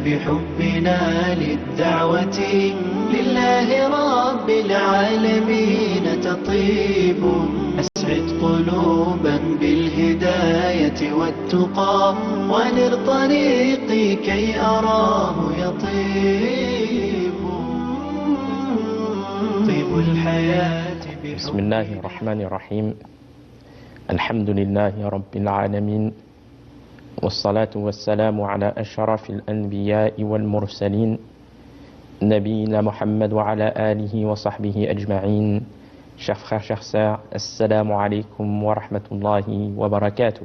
بحبنا للدعوة لله رب العالمين تطيب. أسعد قلوبا بالهداية والتقى ونر طريقي كي أراه يطيب. طيب الحياة بسم الله الرحمن الرحيم. الحمد لله رب العالمين، والصلاة والسلام على أشرف الأنبياء والمرسلين نبينا محمد وعلى آله وصحبه أجمعين. Chers frères, chères sœurs, assalamu alaikum wa rahmatullahi wa barakatuh.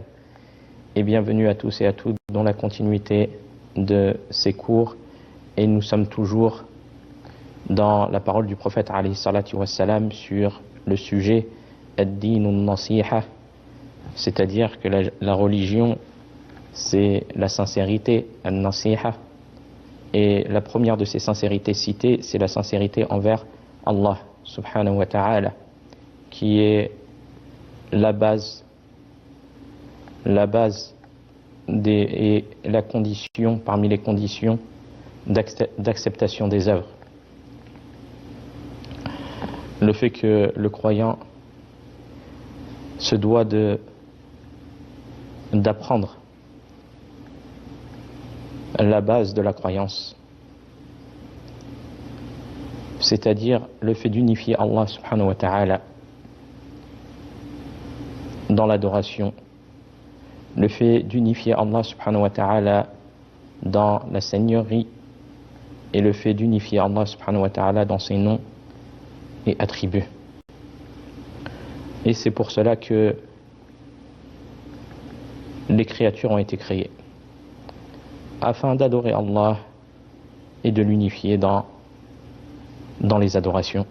Et bienvenue à tous et à toutes dans la continuité de ces cours. Et nous sommes toujours dans la parole du prophète alayhi salatu wassalam sur le sujet ad-dinun nasiha, c'est-à-dire que la religion c'est la sincérité, an-nasiha, et la première de ces sincérités citées c'est la sincérité envers Allah subhanahu wa ta'ala, qui est la base et la condition parmi les conditions d'acceptation des œuvres. Le fait que le croyant se doit d'apprendre la base de la croyance, c'est-à-dire le fait d'unifier Allah subhanahu wa ta'ala dans l'adoration, le fait d'unifier Allah subhanahu wa ta'ala dans la seigneurie et le fait d'unifier Allah subhanahu wa ta'ala dans ses noms et attributs. Et c'est pour cela que les créatures ont été créées, afin d'adorer Allah et de l'unifier dans les adorations.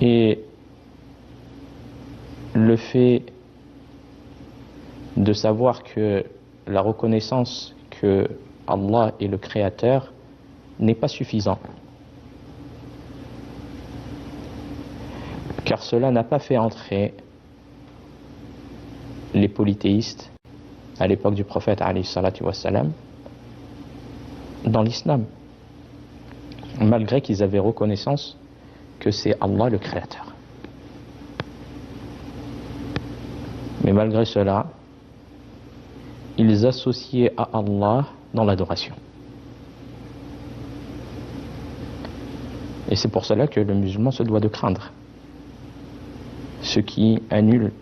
Et le fait de savoir que la reconnaissance que Allah est le Créateur n'est pas suffisant, car cela n'a pas fait entrer les polythéistes à l'époque du prophète alayhi salatu wassalam dans l'islam, malgré qu'ils avaient reconnaissance que c'est Allah le Créateur. Mais malgré cela, ils associaient à Allah dans l'adoration. Et c'est pour cela que le musulman se doit de craindre ce qui annule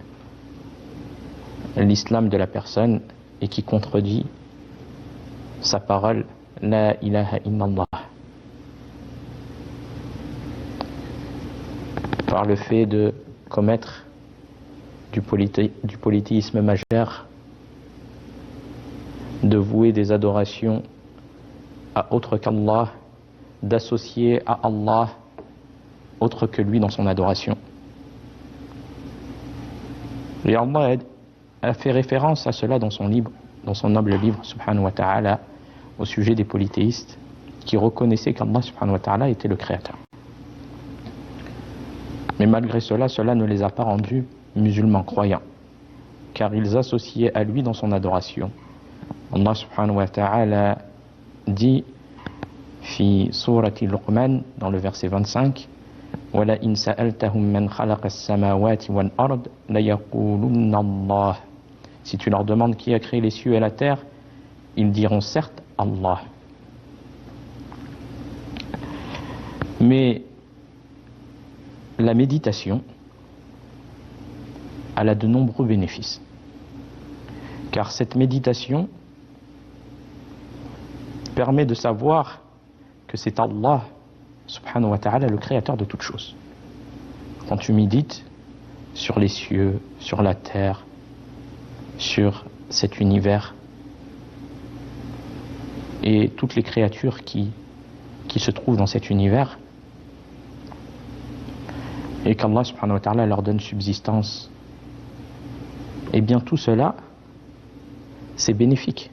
l'islam de la personne et qui contredit sa parole La ilaha illallah, par le fait de commettre du polythéisme majeur, de vouer des adorations à autre qu'Allah, d'associer à Allah autre que lui dans son adoration. Et Allah a fait référence à cela dans son noble livre subhanahu wa ta'ala au sujet des polythéistes qui reconnaissaient qu'Allah subhanahu wa ta'ala était le créateur. Mais malgré cela ne les a pas rendus musulmans croyants, car ils associaient à lui dans son adoration. Allah subhanahu wa ta'ala dit fi surati Luqman dans le verset 25 Wala in sa'altahum man khalaqa as-samawati wal ard la yaqulunna Allah. Si tu leur demandes qui a créé les cieux et la terre, ils diront certes Allah. Mais la méditation, elle a de nombreux bénéfices, car cette méditation permet de savoir que c'est Allah subhanahu wa ta'ala le créateur de toutes choses. Quand tu médites sur les cieux, sur la terre, sur cet univers et toutes les créatures qui se trouvent dans cet univers, et qu'Allah subhanahu wa ta'ala leur donne subsistance, et bien tout cela c'est bénéfique.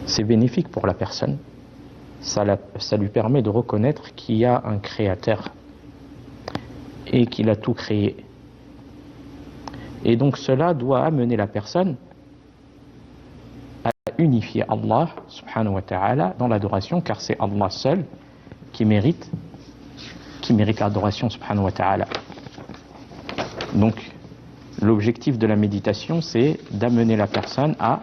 C'est bénéfique pour la personne. Ça lui permet de reconnaître qu'il y a un créateur et qu'il a tout créé. Et donc cela doit amener la personne unifier Allah subhanahu wa ta'ala dans l'adoration, car c'est Allah seul qui mérite l'adoration subhanahu wa ta'ala. Donc l'objectif de la méditation, c'est d'amener la personne à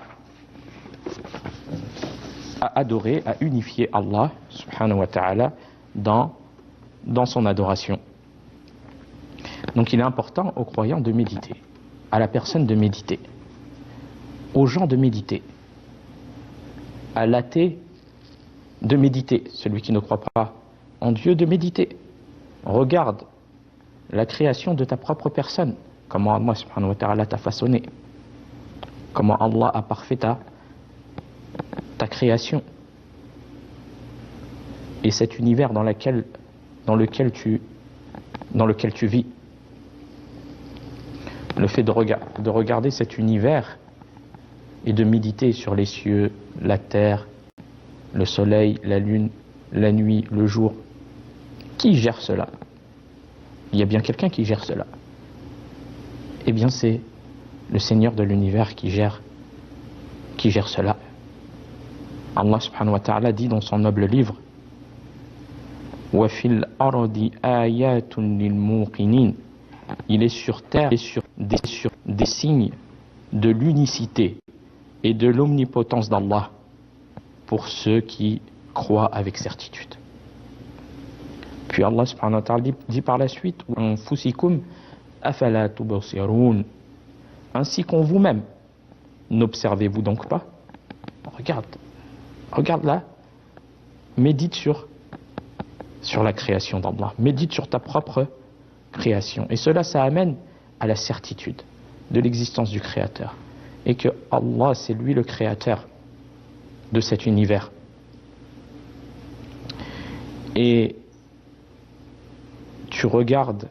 adorer, à unifier Allah subhanahu wa ta'ala dans son adoration. Donc il est important aux croyants de méditer, à la personne de méditer, aux gens de méditer, à l'athée de méditer, celui qui ne croit pas en Dieu de méditer. Regarde la création de ta propre personne, comment Allah subhanahu wa ta'ala t'a façonné, comment Allah a parfait ta création, et cet univers dans lequel tu vis. Le fait de regarder cet univers et de méditer sur les cieux, la terre, le soleil, la lune, la nuit, le jour. Qui gère cela? Il y a bien quelqu'un qui gère cela. Eh bien, c'est le Seigneur de l'univers qui gère cela. Allah subhanahu wa ta'ala dit dans son noble livre: وَفِي الْأَرْضِ آيَاتٌ لِلْمُوقِنِينَ. Il est sur terre et sur des signes de l'unicité et de l'omnipotence d'Allah pour ceux qui croient avec certitude. Puis Allah subhanahu wa ta'ala dit par la suite: وَأَنفُسِكُمْ أَفَلَا تُبْصِرُونَ. Ainsi qu'en vous-même, n'observez-vous donc pas? Regarde là, médite sur la création d'Allah, médite sur ta propre création, et cela, ça amène à la certitude de l'existence du Créateur, et que Allah, c'est lui le Créateur de cet univers. Et tu regardes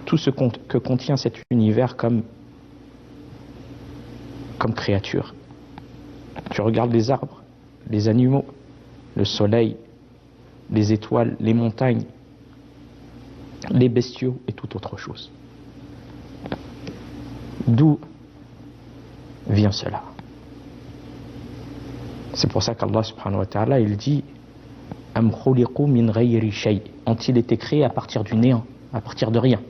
tout ce que contient cet univers comme créature. Tu regardes les arbres, les animaux, le soleil, les étoiles, les montagnes, les bestiaux et toute autre chose. D'où vient cela? C'est pour ça qu'Allah subhanahu wa ta'ala, il dit: Am khuliqu min ghayri shay. Ont-ils été créés à partir du néant, à partir de rien?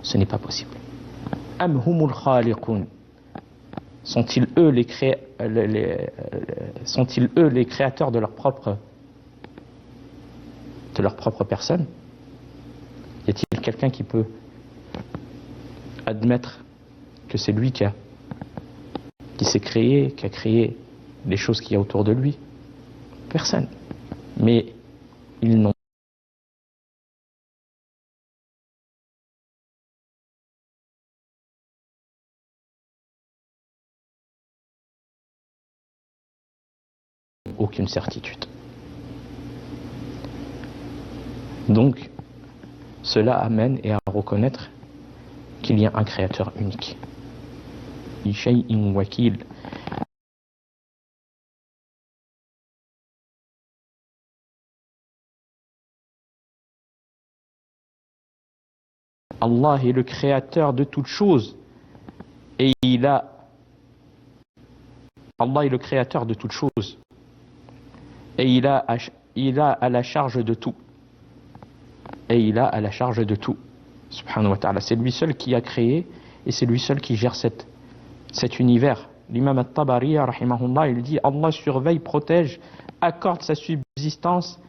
Ce n'est pas possible. Am humul khaliqun. Sont-ils eux les créateurs de leur propre personne? Y a-t-il quelqu'un qui peut admettre que c'est lui qui s'est créé, qui a créé les choses qu'il y a autour de lui? Personne. Mais ils n'ont aucune certitude. Donc, cela amène et à reconnaître qu'il y a un créateur unique. Shay'in wakil. Allah est le créateur de toutes choses et Allah est le créateur de toutes choses et il a à la charge de tout. Subhanahu wa ta'ala. C'est lui seul qui a créé et c'est lui seul qui gère cet univers. L'imam al-Tabari, rahimahullah, il dit: Allah surveille, protège, accorde sa subsistance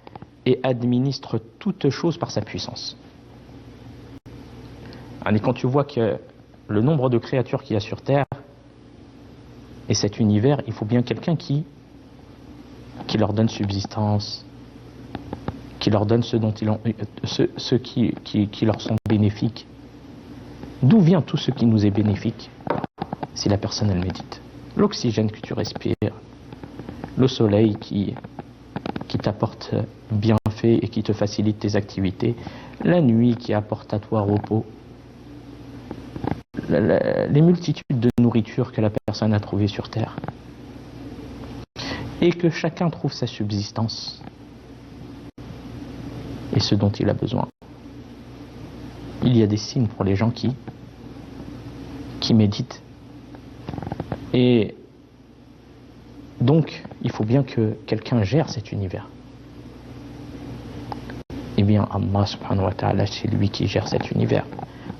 et administre toutes choses par sa puissance. Et quand tu vois que le nombre de créatures qu'il y a sur Terre et cet univers, il faut bien quelqu'un qui leur donne subsistance, qui leur donne ce qui leur sont bénéfiques. D'où vient tout ce qui nous est bénéfique? Si la personne elle médite. L'oxygène que tu respires, le soleil qui t'apporte bienfait et qui te facilite tes activités, la nuit qui apporte à toi repos, les multitudes de nourritures que la personne a trouvées sur Terre, et que chacun trouve sa subsistance et ce dont il a besoin. Il y a des signes pour les gens qui méditent. Et Donc, il faut bien que quelqu'un gère cet univers. Eh bien, Allah subhanahu wa ta'ala, c'est lui qui gère cet univers.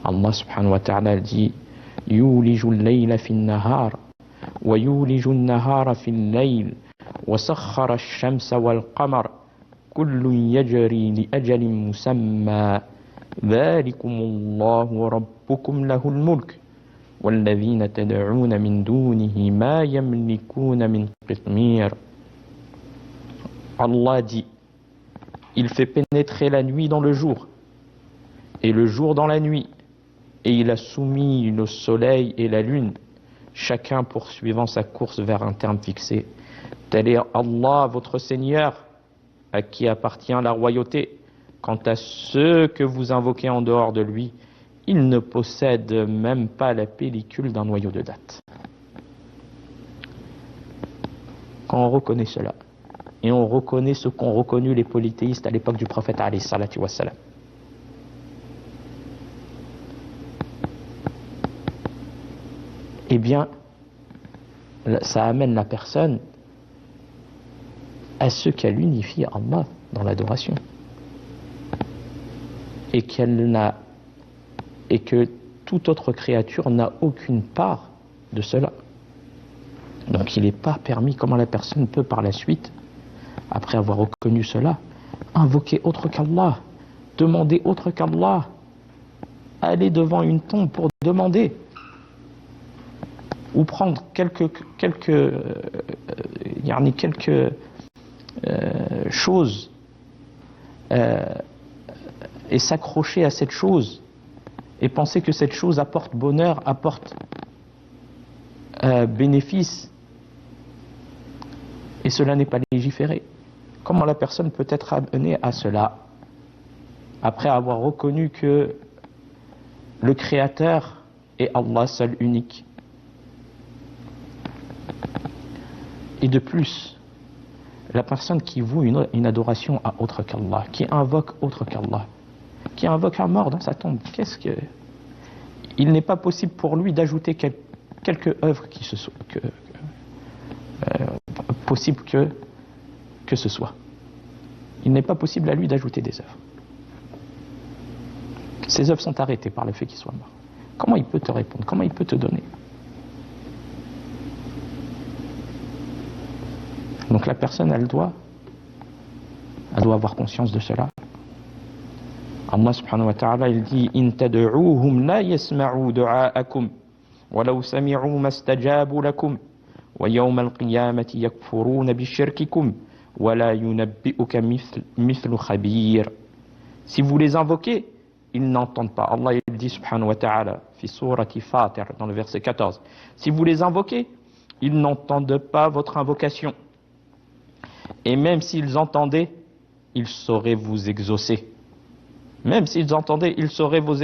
Allah subhanahu wa ta'ala dit « Yuliju al-layla fi al-nahar, wa yuliju al-nahara fi al-layl, wa sakhara al-shamsa wal-qamar, kullun yajri li ajalin musamma, dhalikum Allahu rabbukum lahu al-mulk, والذين تدعون من دونه ما يملكون من قطمير. » Allah dit, il fait pénétrer la nuit dans le jour et le jour dans la nuit, et il a soumis le soleil et la lune, chacun poursuivant sa course vers un terme fixé. Tel est Allah, votre Seigneur, à qui appartient la royauté. Quant à ceux que vous invoquez en dehors de lui, ils ne possèdent même pas la pellicule d'un noyau de date. Quand on reconnaît cela, et on reconnaît ce qu'ont reconnu les polythéistes à l'époque du prophète alayhi salatu wassalam, eh bien, ça amène la personne à ce qu'elle unifie Allah dans l'adoration. Et que toute autre créature n'a aucune part de cela. Donc il n'est pas permis, comment la personne peut par la suite, après avoir reconnu cela, invoquer autre qu'Allah, demander autre qu'Allah, aller devant une tombe pour demander, ou prendre quelques choses et s'accrocher à cette chose et penser que cette chose apporte bonheur, apporte bénéfice, et cela n'est pas légiféré. Comment la personne peut être amenée à cela après avoir reconnu que le Créateur est Allah seul unique? Et de plus, la personne qui voue une adoration à autre qu'Allah, qui invoque autre qu'Allah, qui invoque un mort dans sa tombe, il n'est pas possible pour lui d'ajouter quelque œuvre qui ce soit, possible que ce soit. Il n'est pas possible à lui d'ajouter des œuvres. Ces œuvres sont arrêtées par le fait qu'il soit mort. Comment il peut te répondre? Comment il peut te donner? Donc la personne, elle doit avoir conscience de cela. Allah subhanahu wa ta'ala, il dit in tad'uuhum la yasma'u du'aakum walau sami'u mastajabu lakum wa yawma al-qiyamati yakfuruna bishirkikum wa la yunabbi'uka mithlu khabir. Si vous les invoquez, ils n'entendent pas. Allah il dit subhanahu wa ta'ala fi surati Fatir dans le verset 14. Si vous les invoquez, ils n'entendent pas votre invocation. Et même s'ils entendaient, ils sauraient vous exaucer. Même s'ils entendaient, ils sauraient vous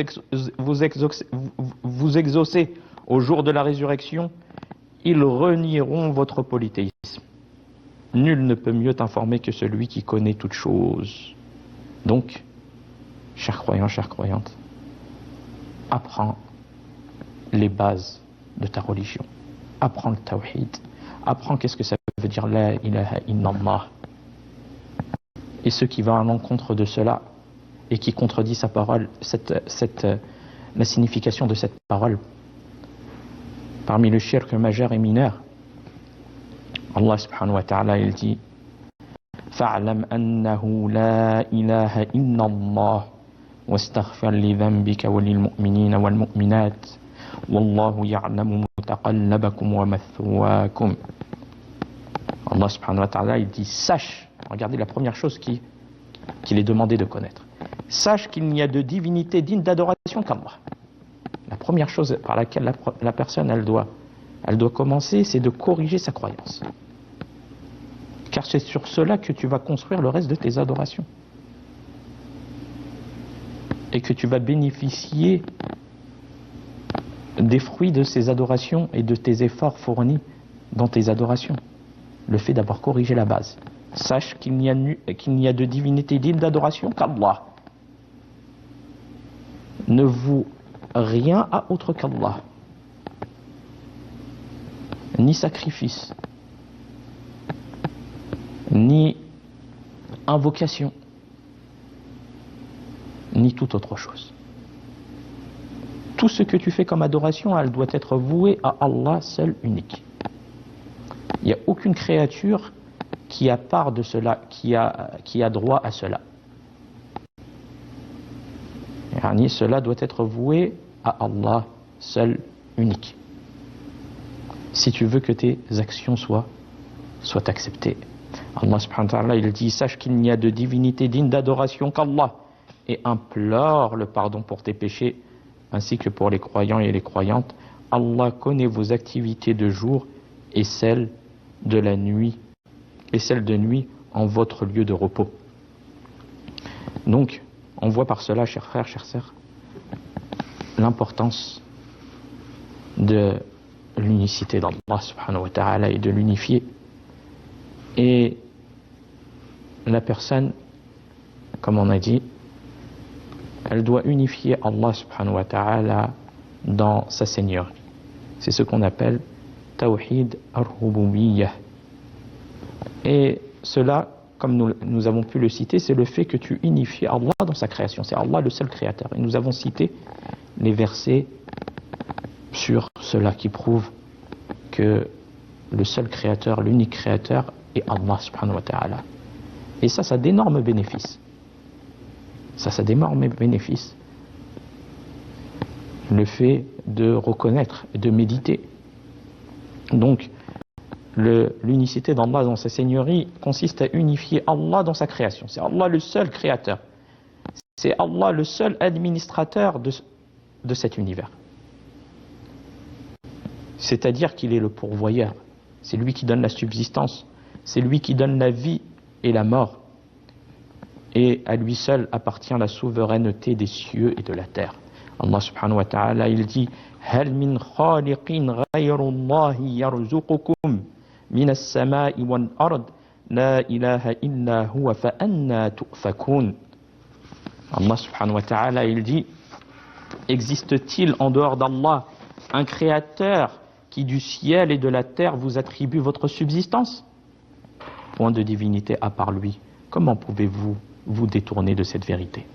exaucer au jour de la résurrection. Ils renieront votre polythéisme. Nul ne peut mieux t'informer que celui qui connaît toutes choses. Donc, chers croyants, chères croyantes, apprends les bases de ta religion. Apprends le tawhid. Apprends qu'est-ce que ça veut dire la ilaha illallah. Et ce qui va à l'encontre de cela et qui contredit sa parole, la signification de cette parole, parmi le shirk majeur et mineur, Allah subhanahu wa ta'ala il dit fa'lam annahu la ilaha illallah wastaghfir li dhanbika wa lil mu'minina wal mu'minat wallahu ya'lamu mutaqallabakum wa mathwaakum. Allah subhanahu wa ta'ala il dit sache, regardez la première chose qu'il est demandé de connaître, sache qu'il n'y a de divinité digne d'adoration qu'Allah. La première chose par laquelle la personne elle doit commencer, c'est de corriger sa croyance, car c'est sur cela que tu vas construire le reste de tes adorations et que tu vas bénéficier des fruits de ces adorations et de tes efforts fournis dans tes adorations. Le fait d'avoir corrigé la base. Sache qu'il n'y a de divinité digne d'adoration qu'Allah. Ne voue rien à autre qu'Allah. Ni sacrifice, ni invocation, ni toute autre chose. Tout ce que tu fais comme adoration, elle doit être vouée à Allah seul unique. Il n'y a aucune créature qui a part de cela, qui a droit à cela. Yani, cela doit être voué à Allah seul unique. Si tu veux que tes actions soient acceptées. Allah subhanahu wa ta'ala, il dit, sache qu'il n'y a de divinité digne d'adoration qu'Allah, et implore le pardon pour tes péchés, ainsi que pour les croyants et les croyantes. Allah connaît vos activités de jour et celles de la nuit, et celles de nuit en votre lieu de repos. Donc, on voit par cela, chers frères, chères sœurs, l'importance de l'unicité d'Allah subhanahu wa ta'ala et de l'unifier. Et la personne, comme on a dit, elle doit unifier Allah subhanahu wa ta'ala dans sa seigneurie. C'est ce qu'on appelle Tawhid ar-Rububiyyah. Et cela, comme nous avons pu le citer, c'est le fait que tu unifies Allah dans sa création. C'est Allah le seul créateur. Et nous avons cité les versets sur cela qui prouvent que le seul créateur, l'unique créateur est Allah subhanahu wa ta'ala. Et ça a d'énormes bénéfices. Ça a d'énormes bénéfices. Le fait de reconnaître et de méditer. Donc, l'unicité d'Allah dans sa seigneurie consiste à unifier Allah dans sa création. C'est Allah le seul créateur. C'est Allah le seul administrateur de cet univers. C'est-à-dire qu'il est le pourvoyeur. C'est lui qui donne la subsistance. C'est lui qui donne la vie et la mort. Et à lui seul appartient la souveraineté des cieux et de la terre. Allah subhanahu wa ta'ala, il dit هل من خالق غير الله يرزقكم من السماء والأرض لا إله إلا هو فأنى تؤفكون. Allah subhanahu wa ta'ala, il dit, existe-t-il en dehors d'Allah un créateur qui du ciel et de la terre vous attribue votre subsistance? Point de divinité à part lui. Comment pouvez-vous vous détourner de cette vérité?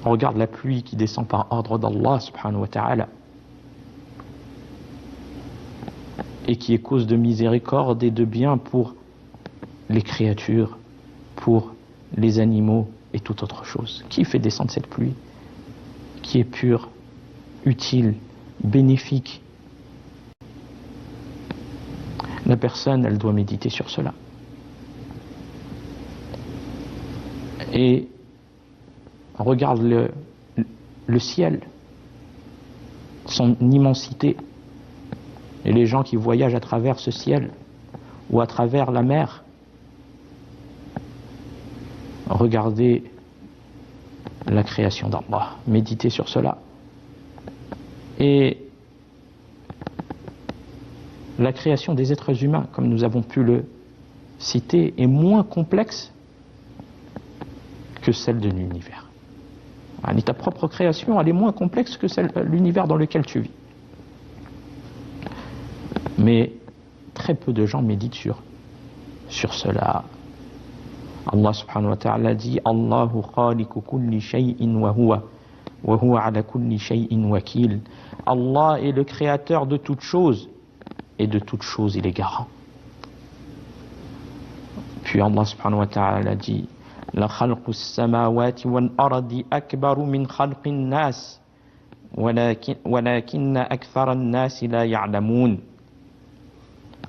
On regarde la pluie qui descend par ordre d'Allah subhanahu wa ta'ala et qui est cause de miséricorde et de bien pour les créatures, pour les animaux et toute autre chose. Qui fait descendre cette pluie qui est pure, utile, bénéfique? La personne, elle doit méditer sur cela. Et on regarde le ciel, son immensité, et les gens qui voyagent à travers ce ciel ou à travers la mer. Regardez la création d'Allah, méditez sur cela. Et la création des êtres humains, comme nous avons pu le citer, est moins complexe que celle de l'univers. Ta propre création, elle est moins complexe que l'univers dans lequel tu vis. Mais très peu de gens méditent sur cela. Allah subhanahu wa ta'ala dit Allahu khaliqu kulli shay'in wa huwa ala kulli shay'in wakil. Allah est le créateur de toutes choses et de toutes choses il est garant. Puis Allah subhanahu wa ta'ala dit La khalqu as-samawati wal ardi akbaru min khalqi an-nas walakinna akthara an-nas la ya'lamun.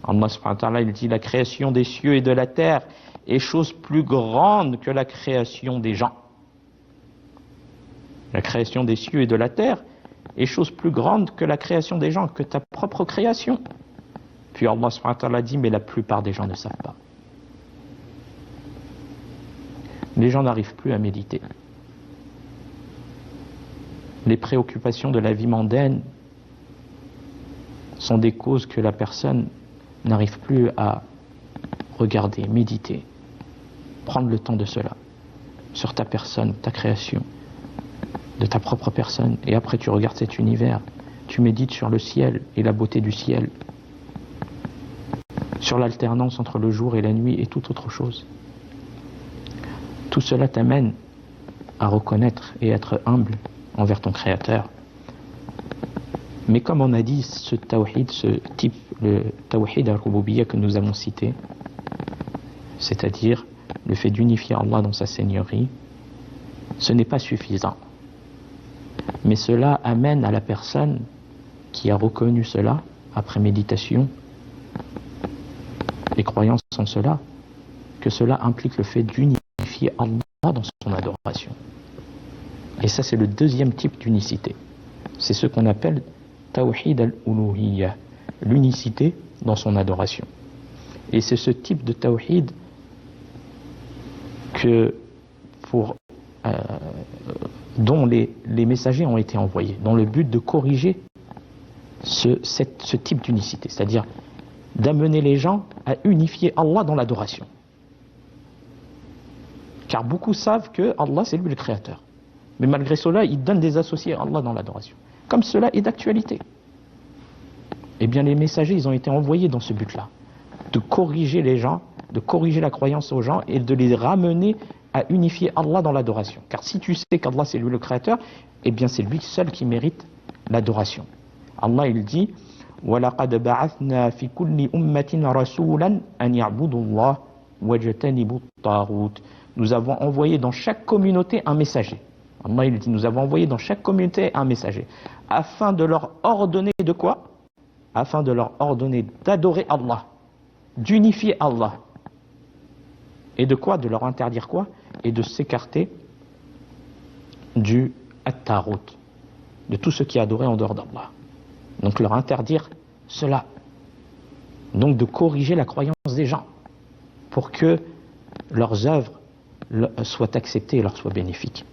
Allah subhanahu wa ta'ala, il dit la création des cieux et de la terre est chose plus grande que la création des gens. La création des cieux et de la terre est chose plus grande que la création des gens, que ta propre création. Puis Allah subhanahu wa ta'ala dit, mais la plupart des gens ne savent pas. Les gens n'arrivent plus à méditer. Les préoccupations de la vie mondaine sont des causes que la personne n'arrive plus à regarder, méditer, prendre le temps de cela, sur ta personne, ta création, de ta propre personne, et après tu regardes cet univers, tu médites sur le ciel et la beauté du ciel, sur l'alternance entre le jour et la nuit et toute autre chose. Tout cela t'amène à reconnaître et être humble envers ton Créateur. Mais comme on a dit, ce tawhid, ce type, le tawhid al-rububiyya que nous avons cité, c'est-à-dire le fait d'unifier Allah dans sa seigneurie, ce n'est pas suffisant. Mais cela amène à la personne qui a reconnu cela, après méditation et croyance en cela, que cela implique le fait d'unifier Allah dans son adoration. Et ça, c'est le deuxième type d'unicité. C'est ce qu'on appelle Tawhid al-Uluhiyya, l'unicité dans son adoration. Et c'est ce type de Tawhid dont les messagers ont été envoyés, dans le but de corriger ce type d'unicité, c'est-à-dire d'amener les gens à unifier Allah dans l'adoration. Car beaucoup savent que Allah, c'est lui le créateur. Mais malgré cela, ils donnent des associés à Allah dans l'adoration. Comme cela est d'actualité. Eh bien, les messagers, ils ont été envoyés dans ce but-là, de corriger les gens, de corriger la croyance aux gens et de les ramener à unifier Allah dans l'adoration. Car si tu sais qu'Allah, c'est lui le créateur, eh bien, c'est lui seul qui mérite l'adoration. Allah, il dit وَلَقَدْ بَعَثْنَا فِي كُلِّ أُمَّةٍ رَسُولًا أَنْ يَعْبُدُوا اللَّهَ وَاجْتَنِبُوا الطَّاغُوتَ. Nous avons envoyé dans chaque communauté un messager. Allah, il dit, nous avons envoyé dans chaque communauté un messager, afin de leur ordonner de quoi? Afin de leur ordonner d'adorer Allah, d'unifier Allah. Et de quoi? De leur interdire quoi? Et de s'écarter du at-taghut, de tout ce qui est adoré en dehors d'Allah. Donc leur interdire cela. Donc de corriger la croyance des gens pour que leurs œuvres soient acceptées et leur soient bénéfiques.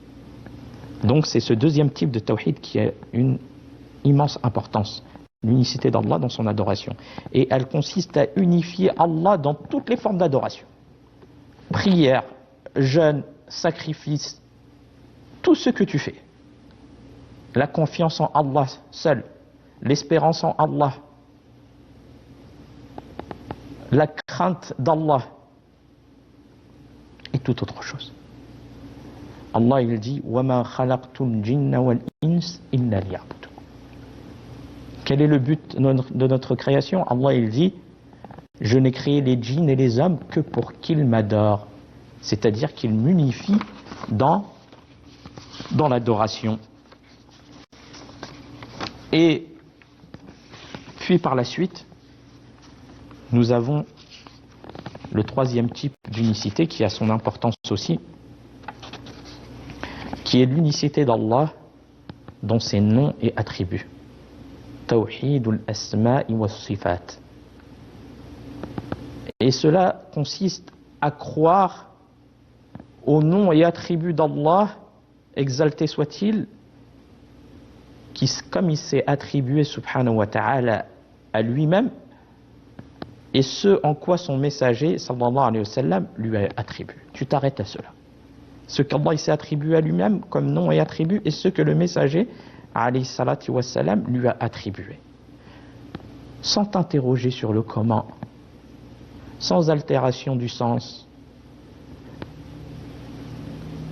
Donc c'est ce deuxième type de tawhid qui a une immense importance, l'unicité d'Allah dans son adoration. Et elle consiste à unifier Allah dans toutes les formes d'adoration. Prière, jeûne, sacrifice, tout ce que tu fais. La confiance en Allah seul, l'espérance en Allah, la crainte d'Allah et toute autre chose. Allah, il dit وَمَا خَلَقْتُ الْجِنَّ وَالْإِنسَ إِلَّا لِيَعْبُدُونِ. Quel est le but de notre création? Allah, il dit je n'ai créé les djinns et les hommes que pour qu'ils m'adorent, c'est-à-dire qu'ils m'unifient dans l'adoration. Et puis par la suite, nous avons le troisième type d'unicité qui a son importance aussi, qui est l'unicité d'Allah dans ses noms et attributs. Tawhidul asma'i was sifat. Et cela consiste à croire aux noms et attributs d'Allah, exalté soit-il, comme il s'est attribué subhanahu wa ta'ala à lui-même, et ce en quoi son messager sallallahu alayhi wa sallam lui a attribué. Tu t'arrêtes à cela. Ce qu'Allah s'est attribué à lui-même comme nom et attribut, et ce que le messager alayhi salatu wa sallam lui a attribué. Sans t'interroger sur le comment, sans altération du sens,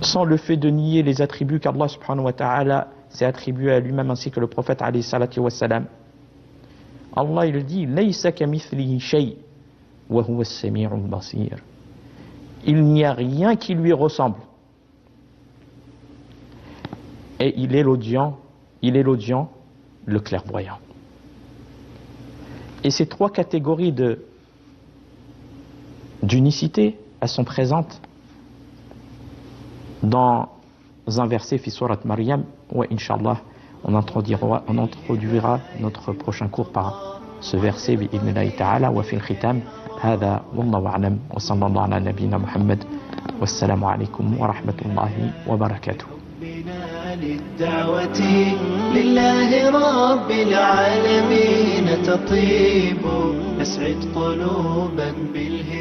sans le fait de nier les attributs qu'Allah subhanahu wa ta'ala s'est attribué à lui-même ainsi que le prophète alayhi salatu wa sallam. Allah, il dit laysa kamithlihi shay wa huwa as-sami'ul basir. Il n'y a rien qui lui ressemble. Et il est l'audient, le clairvoyant. Et ces trois catégories d'unicité, elles sont présentes dans un verset fi surat Maryam, où Inch'Allah on introduira notre prochain cours par ce verset bi'idhnillahi ta'ala wa fil khitam هذا والله أعلم وصلى الله على نبينا محمد والسلام عليكم ورحمة الله وبركاته. للدعوة لله رب العالمين تطيب أسعد قلوبا بالهدى